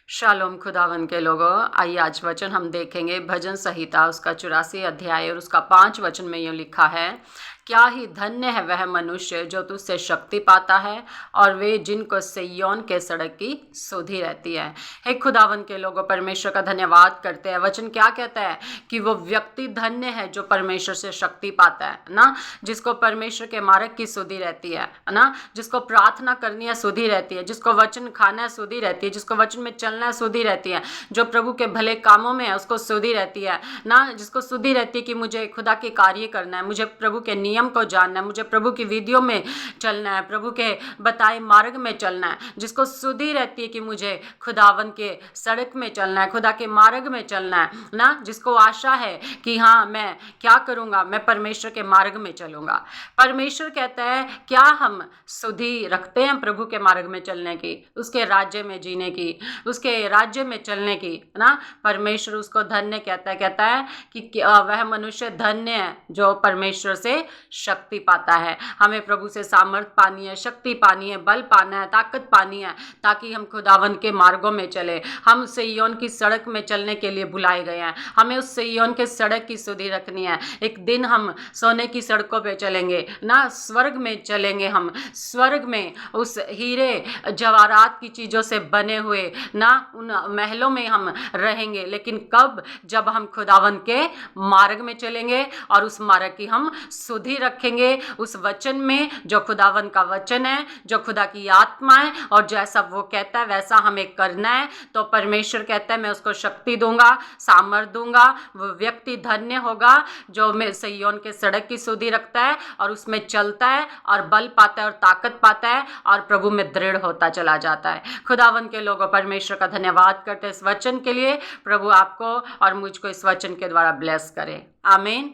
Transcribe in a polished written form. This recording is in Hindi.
शालोम खुदावन के लोगों, आइए आज वचन हम देखेंगे भजन संहिता उसका 84 अध्याय और उसका 5 वचन में यूँ लिखा है, क्या ही धन्य है वह मनुष्य जो तुझसे शक्ति पाता है और वे जिनको सिय्योन के सड़क की सुधि रहती है। हे खुदावन के लोगों, परमेश्वर का धन्यवाद करते हैं। वचन क्या कहता है कि वो व्यक्ति धन्य है जो परमेश्वर से शक्ति पाता है ना, जिसको परमेश्वर के मार्ग की सुधि रहती है ना, जिसको प्रार्थना करनी है सुधि रहती है, जिसको वचन खाना है सुधि रहती है, जिसको वचन में चलना है सुधि रहती है, जो प्रभु के भले कामों में है उसको सुधि रहती है ना, जिसको सुधि रहती है कि मुझे खुदा के कार्य करना है, मुझे प्रभु के नियम को जानना है, मुझे प्रभु की विधियों में चलना है, प्रभु के बताए मार्ग में चलना है, जिसको सुधि रहती है कि मुझे खुदावन के सड़क में चलना है, खुदा के मार्ग में चलना है ना, जिसको आशा है कि हाँ मैं क्या करूँगा, मैं परमेश्वर के मार्ग में चलूँगा। परमेश्वर कहता है क्या हम सुधि रखते हैं प्रभु के मार्ग में चलने की, उसके राज्य में जीने की, उसके राज्य में चलने की ना। परमेश्वर उसको धन्य कहता है कि वह मनुष्य धन्य है जो परमेश्वर से शक्ति पाता है। हमें प्रभु से सामर्थ पानी है, शक्ति पानी है, बल पाना है, ताकत पानी है, ताकि हम खुदावन के मार्गों में चले। हम सिय्योन की सड़क में चलने के लिए बुलाए गए हैं, हमें उस सिय्योन के सड़क की सुधि रखनी है। एक दिन हम सोने की सड़कों पे चलेंगे ना, स्वर्ग में चलेंगे, हम स्वर्ग में उस हीरे जवाहरात की चीज़ों से बने हुए ना उन महलों में हम रहेंगे। लेकिन कब? जब हम खुदावन के मार्ग में चलेंगे और उस मार्ग की हम सुधि रखेंगे, उस वचन में जो खुदावन का वचन है, जो खुदा की आत्मा है, और जैसा वो कहता है वैसा हमें करना है। तो परमेश्वर कहता है मैं उसको शक्ति दूंगा, सामर्थ दूंगा। वो व्यक्ति धन्य होगा जो मैं सिय्योन के सड़क की सुधि रखता है और उसमें चलता है और बल पाता है और ताकत पाता है और प्रभु में दृढ़ होता चला जाता है। खुदावन के लोगों, परमेश्वर का धन्यवाद करते हैं इस वचन के लिए। प्रभु आपको और मुझको इस वचन के द्वारा ब्लेस करे। आमीन।